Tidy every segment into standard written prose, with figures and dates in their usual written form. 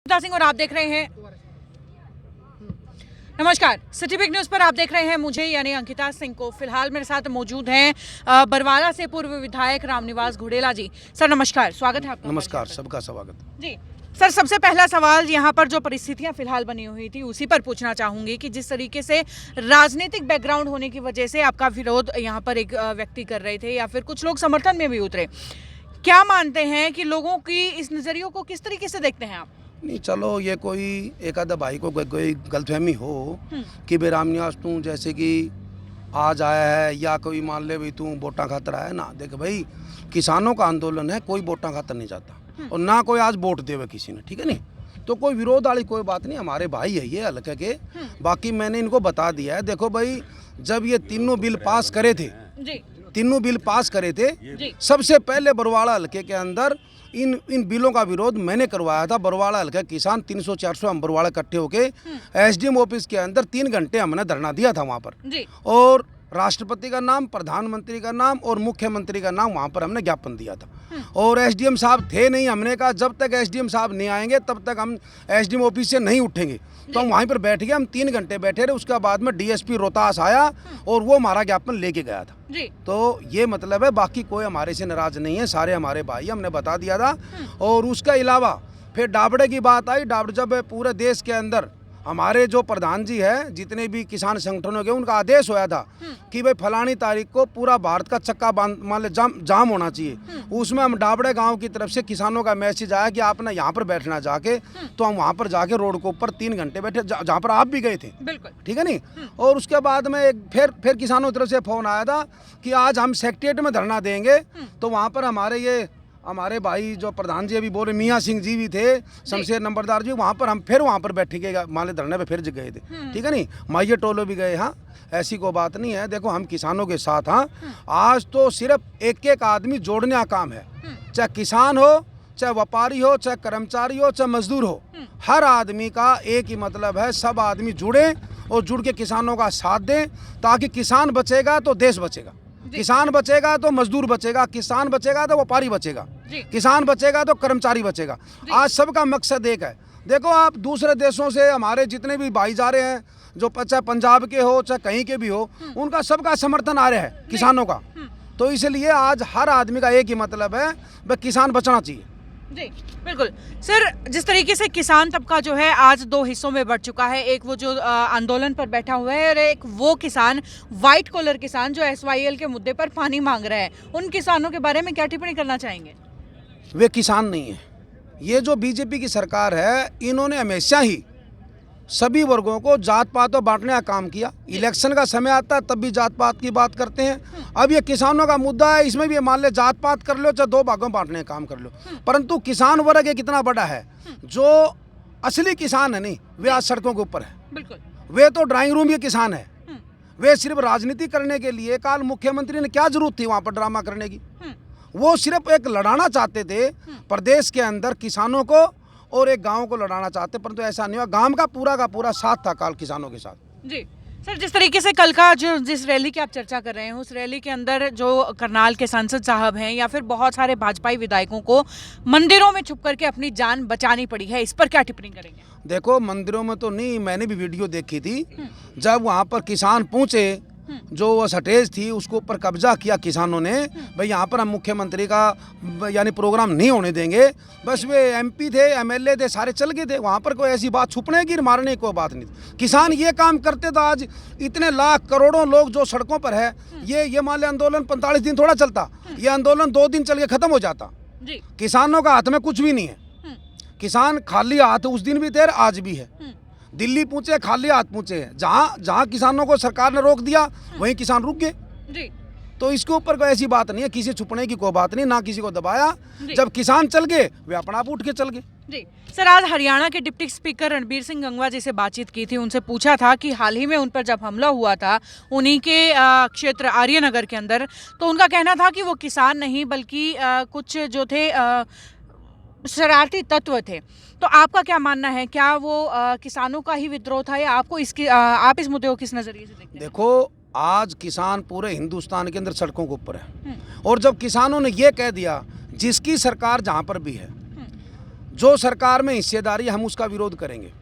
सिंह और आप देख रहे हैं नमस्कार सिटी बिग न्यूज पर। आप देख रहे हैं मुझे यानी अंकिता सिंह को। फिलहाल मेरे साथ मौजूद हैं बरवाला से पूर्व विधायक रामनिवास घुड़ेला जी। सर नमस्कार, स्वागत है आपका। नमस्कार, सबका स्वागत जी। सर सबसे पहला सवाल, यहाँ पर जो परिस्थितियां फिलहाल बनी हुई थी उसी पर पूछना चाहूंगी कि जिस तरीके से राजनीतिक बैकग्राउंड होने की वजह से आपका विरोध यहाँ पर एक व्यक्ति कर रहे थे या फिर कुछ लोग समर्थन में भी उतरे, क्या मानते हैं कि लोगों की इस नजरियों को किस तरीके से देखते हैं आप? नहीं, चलो ये कोई एक आधा भाई को कोई गलतफहमी हो कि भाई रामनिवास तू जैसे कि आज आया है या कोई मान ले भाई तू वोटा खातर आया ना। देख भाई, किसानों का आंदोलन है, कोई वोटा खातर नहीं जाता और ना कोई आज वोट देवे किसी ने, ठीक है नहीं। तो कोई विरोध वाली कोई बात नहीं, हमारे भाई है ये हल्के के। बाकी मैंने इनको बता दिया है, देखो भाई जब ये तीनों बिल पास करे थे तीनों बिल पास करे थे, सबसे पहले बरवाड़ा हल्के के अंदर इन बिलों का विरोध मैंने करवाया था। बरवाड़ा हल्का किसान 300-400 हम बरवाड़ा इकट्ठे होके एसडीएम ऑफिस के अंदर 3 घंटे हमने धरना दिया था वहाँ पर, और राष्ट्रपति का नाम, प्रधानमंत्री का नाम और मुख्यमंत्री का नाम वहाँ पर हमने ज्ञापन दिया था। और एसडीएम साहब थे नहीं, हमने कहा जब तक एसडीएम साहब नहीं आएंगे तब तक हम एसडीएम ऑफिस से नहीं उठेंगे। तो हम वहीं पर बैठ गए, हम 3 घंटे बैठे रहे। उसके बाद में डीएसपी रोहतास आया और वो हमारा ज्ञापन लेके गया था। तो ये मतलब है, बाकी कोई हमारे से नाराज नहीं है, सारे हमारे भाई, हमने बता दिया था। और उसके अलावा फिर डाबड़े की बात आई। डाबड़े जब पूरे देश के अंदर हमारे जो प्रधान जी है, जितने भी किसान संगठनों के, उनका आदेश होया था कि भाई फलानी तारीख को पूरा भारत का चक्का मान ले जाम होना चाहिए। उसमें हम डाबड़े गांव की तरफ से किसानों का मैसेज आया कि आपने यहाँ पर बैठना जाके। तो हम वहाँ पर जाके रोड के ऊपर 3 घंटे बैठे, जहाँ पर आप भी गए थे, ठीक है नहीं। और उसके बाद में फिर किसानों की तरफ से फ़ोन आया था कि आज हम सेक्रेटेरिएट में धरना देंगे। तो वहाँ पर हमारे भाई जो प्रधान जी अभी बोले, मियाँ सिंह जी भी थे, शमशेर नंबरदार जी, वहाँ पर हम फिर वहाँ पर बैठे गए, माले धरने पे फिर गए थे, ठीक है नहीं। माइये टोलो भी गए। हाँ, ऐसी कोई बात नहीं है। देखो हम किसानों के साथ। हाँ, आज तो सिर्फ एक आदमी जोड़ने का काम है, चाहे किसान हो, चाहे व्यापारी हो, चाहे कर्मचारी हो, चाहे मजदूर हो। हर आदमी का एक ही मतलब है, सब आदमी जुड़े और जुड़ के किसानों का साथ दें, ताकि किसान बचेगा तो देश बचेगा, किसान बचेगा तो मजदूर बचेगा, किसान बचेगा तो व्यापारी बचेगा, किसान बचेगा तो कर्मचारी बचेगा। आज सबका मकसद एक है। देखो आप दूसरे देशों से हमारे जितने भी भाईचारे हैं, जो चाहे पंजाब के हो चाहे कहीं के भी हो, उनका सबका समर्थन आ रहा है किसानों का। तो इसलिए आज हर आदमी का एक ही मतलब है, वह किसान बचना चाहिए। जी बिल्कुल सर, जिस तरीके से किसान तबका जो है आज 2 हिस्सों में बढ़ चुका है, एक वो जो आंदोलन पर बैठा हुआ है और एक वो किसान, व्हाइट कॉलर किसान जो SYL के मुद्दे पर पानी मांग रहा है। उन किसानों के बारे में क्या टिप्पणी करना चाहेंगे? वे किसान नहीं है। ये जो बीजेपी की सरकार है, इन्होंने हमेशा ही सभी वर्गों को जात पातों बांटने का काम किया। इलेक्शन का समय आता है तब भी जात पात की बात करते हैं। अब ये किसानों का मुद्दा है, इसमें भी मान ले जात पात कर लो चाहे 2 भागों में बांटने का काम कर लो, परंतु किसान वर्ग ये कितना बड़ा है। जो असली किसान है नहीं, वे आज सड़कों के ऊपर है। वे तो ड्राइंग रूम के किसान है। वे सिर्फ राजनीति करने के लिए, काल मुख्यमंत्री ने क्या जरूरत थी वहाँ पर ड्रामा करने की। वो सिर्फ एक लड़ाना चाहते थे प्रदेश के अंदर किसानों को और एक गांव को लड़ाना चाहते, परंतु ऐसा नहीं हुआ। गांव का पूरा साथ था काल किसानों के साथ। जी सर, जिस तरीके से कल का जिस रैली की आप चर्चा कर रहे हैं, उस रैली के अंदर जो करनाल के सांसद साहब हैं या फिर बहुत सारे भाजपाई विधायकों को मंदिरों में छुप करके अपनी जान बचानी पड़ी है, इस पर क्या टिप्पणी करेंगे? देखो मंदिरों में तो नहीं, मैंने भी वीडियो देखी थी। जब वहाँ पर किसान पहुँचे, जो वो सटेज थी उसको ऊपर कब्जा किया किसानों ने। भाई यहाँ पर हम मुख्यमंत्री का यानी प्रोग्राम नहीं होने देंगे। बस वे MP थे, MLA थे, सारे चल गए थे। वहाँ पर कोई ऐसी बात छुपने की मारने की कोई बात नहीं थी। किसान ये काम करते तो आज इतने लाख करोड़ों लोग जो सड़कों पर है, ये मान ले आंदोलन 45 दिन थोड़ा चलता, ये आंदोलन 2 दिन चल के खत्म हो जाता। किसानों का हाथ में कुछ भी नहीं है। किसान खाली हाथ उस दिन भी थे, आज भी है। दिल्ली पहुंचे खाली हाथ पहुंचे। जहाँ किसानों को सरकार ने रोक दिया वहीं किसान रुक गए। तो इसके ऊपर कोई ऐसी बात नहीं है, किसी छुपने की कोई बात नहीं, ना किसी को दबाया। जब किसान चल गए वे अपना आप उठ के चल गए। जी सर, आज हरियाणा के डिप्टी स्पीकर रणबीर सिंह गंगवा जी से बातचीत की थी, उनसे पूछा था कि हाल ही में उन पर जब हमला हुआ था उन्हीं के क्षेत्र आर्यनगर के अंदर, तो उनका कहना था कि वो किसान नहीं बल्कि कुछ जो थे शरारती तत्व थे। तो आपका क्या मानना है, क्या वो किसानों का ही विद्रोह था या आपको आप इस मुद्दे को किस नजरिए से देखते हैं? देखो आज किसान पूरे हिंदुस्तान के अंदर सड़कों के ऊपर है, और जब किसानों ने ये कह दिया, जिसकी सरकार जहाँ पर भी है, जो सरकार में हिस्सेदारी है, हम उसका विरोध करेंगे।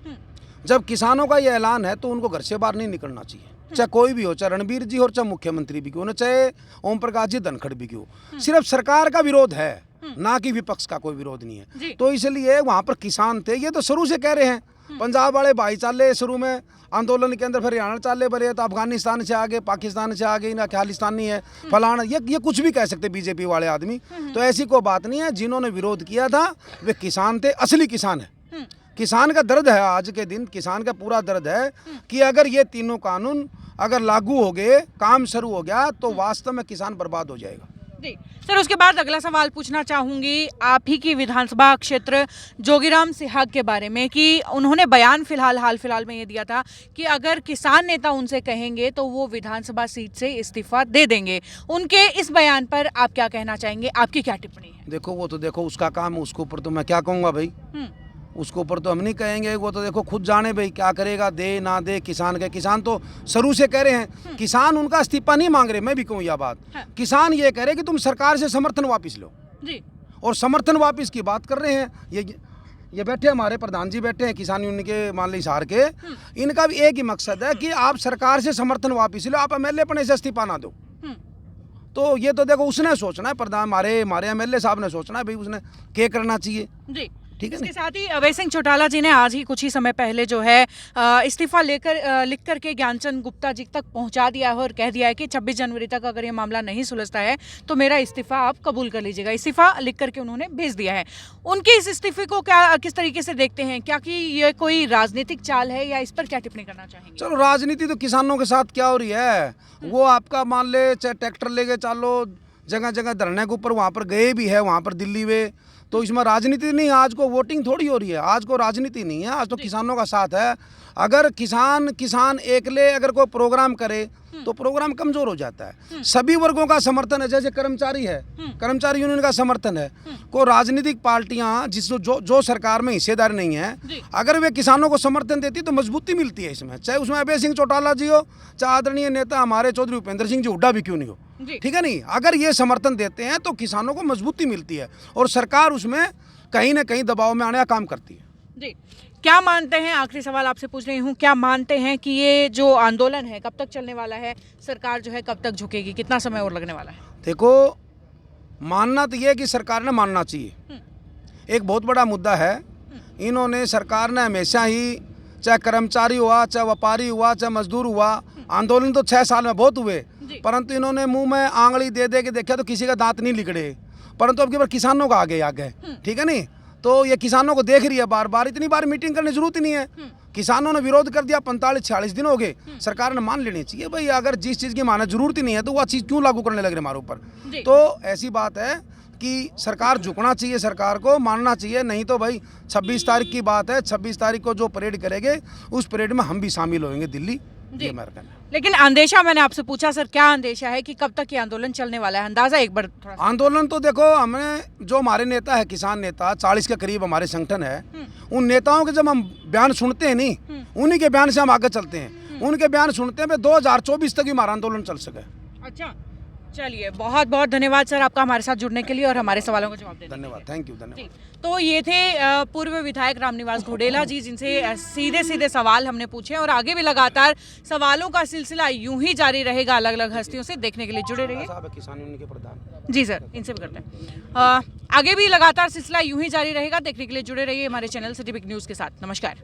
जब किसानों का ये ऐलान है तो उनको घर से बाहर नहीं निकलना चाहिए, चाहे कोई भी हो, चाहे रणबीर जी हो, चाहे मुख्यमंत्री भी क्यों ना, चाहे ओम प्रकाश जी धनखड़ भी क्यों। सिर्फ सरकार का विरोध है, ना कि विपक्ष का कोई विरोध नहीं है। तो इसलिए वहाँ पर किसान थे, ये तो शुरू से कह रहे हैं। पंजाब वाले भाई चाले शुरू में आंदोलन के अंदर, फिर हरियाणा चाले बरे, तो अफगानिस्तान से आगे, पाकिस्तान से आगे, ना खालिस्तानी है फलाना, ये कुछ भी कह सकते बीजेपी वाले आदमी। तो ऐसी कोई बात नहीं है। जिन्होंने विरोध किया था वे किसान थे, असली किसान है। किसान का दर्द है, आज के दिन किसान का पूरा दर्द है कि अगर ये तीनों कानून अगर लागू हो गए, काम शुरू हो गया, तो वास्तव में किसान बर्बाद हो जाएगा। जी सर, उसके बाद अगला सवाल पूछना चाहूँगी आप ही की विधानसभा क्षेत्र जोगीराम सिहाग के बारे में, कि उन्होंने बयान हाल फिलहाल में ये दिया था कि अगर किसान नेता उनसे कहेंगे तो वो विधानसभा सीट से इस्तीफा दे देंगे। उनके इस बयान पर आप क्या कहना चाहेंगे, आपकी क्या टिप्पणी है? देखो वो तो देखो उसका काम है, उसके ऊपर तो मैं क्या कहूँगा भाई, उसके ऊपर तो हम नहीं कहेंगे। वो तो देखो खुद जाने भाई क्या करेगा, दे ना दे। किसान तो शुरू से कह रहे हैं, किसान उनका इस्तीफा नहीं मांग रहे। मैं भी कहूँ यह बात, किसान ये कह रहे कि तुम सरकार से समर्थन वापस लो जी, और समर्थन वापस की बात कर रहे हैं। ये बैठे हमारे प्रधान जी बैठे हैं किसान यूनियन के, मान ली हिसार के, इनका भी एक ही मकसद है कि आप सरकार से समर्थन वापस लो, आप एमएलए पने से इस्तीफा ना दो। तो ये तो देखो उसने सोचना है, प्रधान हमारे एमएलए साहब ने सोचना है भाई उसने क्या करना चाहिए जी। ठीक है। इसके साथ ही अभय सिंह चौटाला जी ने आज ही कुछ ही समय पहले जो है इस्तीफा लिख करके ज्ञानचंद गुप्ता जी तक पहुंचा दिया है और कह दिया है कि 26 जनवरी तक अगर ये मामला नहीं सुलझता है तो मेरा इस्तीफा आप कबूल कर लीजिएगा। इस्तीफा लिख करके उन्होंने भेज दिया है। उनके इस इस्तीफे को किस तरीके से देखते हैं, क्या कि ये कोई राजनीतिक चाल है, या इस पर क्या टिप्पणी करना चाहेंगे? चलो राजनीति तो किसानों के साथ क्या हो रही है, वो आपका मान ले चाहे ट्रैक्टर लेके चलो, जगह जगह धरने के ऊपर वहाँ पर गए भी है, वहाँ पर दिल्ली में, तो इसमें राजनीति नहीं। आज को वोटिंग थोड़ी हो रही है, आज को राजनीति नहीं है, आज तो किसानों का साथ है। अगर किसान एकले अगर कोई प्रोग्राम करे तो प्रोग्राम कमजोर हो जाता है। सभी वर्गों का समर्थन है, जैसे कर्मचारी है, कर्मचारी यूनियन का समर्थन है। को राजनीतिक पार्टियां जो सरकार में हिस्सेदार नहीं है, अगर वे किसानों को समर्थन देती तो मजबूती मिलती है इसमें, चाहे उसमें अभय सिंह चौटाला जी हो, चाहे आदरणीय नेता हमारे चौधरी भूपेंद्र सिंह जी हुड्डा भी क्यों नहीं हो, ठीक है नहीं। अगर ये समर्थन देते हैं तो किसानों को मजबूती मिलती है और सरकार उसमें कहीं ना कहीं दबाव में आने का काम करती है जी। क्या मानते हैं, आखिरी सवाल आपसे पूछ रही हूँ, क्या मानते हैं कि ये जो आंदोलन है कब तक चलने वाला है, सरकार जो है कब तक झुकेगी, कितना समय और लगने वाला है? देखो मानना तो ये कि सरकार ने मानना चाहिए। एक बहुत बड़ा मुद्दा है, इन्होंने सरकार ने हमेशा ही, चाहे कर्मचारी हुआ, चाहे व्यापारी हुआ, चाहे मजदूर हुआ, आंदोलन तो 6 साल में बहुत हुए, परंतु इन्होंने मुंह में आंगली दे दे के देखा तो किसी का दांत नहीं लिकड़े। परंतु अब की बार किसानों का आगे आ गए, ठीक है नहीं। तो ये किसानों को देख रही है बार बार, इतनी बार मीटिंग करने की जरूरत ही नहीं है। किसानों ने विरोध कर दिया, 45-46 दिन हो गए, सरकार ने मान लेनी चाहिए भाई। अगर जिस चीज़ की माने जरूरत ही नहीं है तो वह चीज़ क्यों लागू करने लग रहे हमारे ऊपर। तो ऐसी बात है कि सरकार झुकना चाहिए, सरकार को मानना चाहिए। नहीं तो भाई 26 तारीख की बात है, 26 तारीख को जो परेड करेंगे उस परेड में हम भी शामिल होंगे दिल्ली। लेकिन अंदेशा मैंने आपसे पूछा सर, क्या अंदेशा है कि कब तक ये आंदोलन चलने वाला है, अंदाजा एक बार थोड़ा? आंदोलन तो देखो, हमें जो हमारे नेता है, किसान नेता 40 के करीब हमारे संगठन है, उन नेताओं के जब हम बयान सुनते हैं नहीं, उन्हीं के बयान से हम आगे चलते हैं। उनके बयान सुनते हैं 2024 तक ही हमारा आंदोलन चल सके। अच्छा, चलिए बहुत बहुत धन्यवाद सर आपका हमारे साथ जुड़ने के लिए और हमारे सवालों का जवाब देने के लिए। धन्यवाद, थैंक यू, धन्यवाद। तो ये थे पूर्व विधायक रामनिवास घोडेला जी, जिनसे सीधे सीधे सवाल हमने पूछे और आगे भी लगातार सवालों का सिलसिला यूं ही जारी रहेगा। अलग अलग हस्तियों से देखने के लिए जुड़े रहिए। किसान यूनियन के प्रधान जी सर, इनसे भी करते हैं। आगे भी लगातार सिलसिला यूं ही जारी रहेगा, देखने के लिए जुड़े रहिए हमारे चैनल सिटी बिग न्यूज़ के साथ। नमस्कार।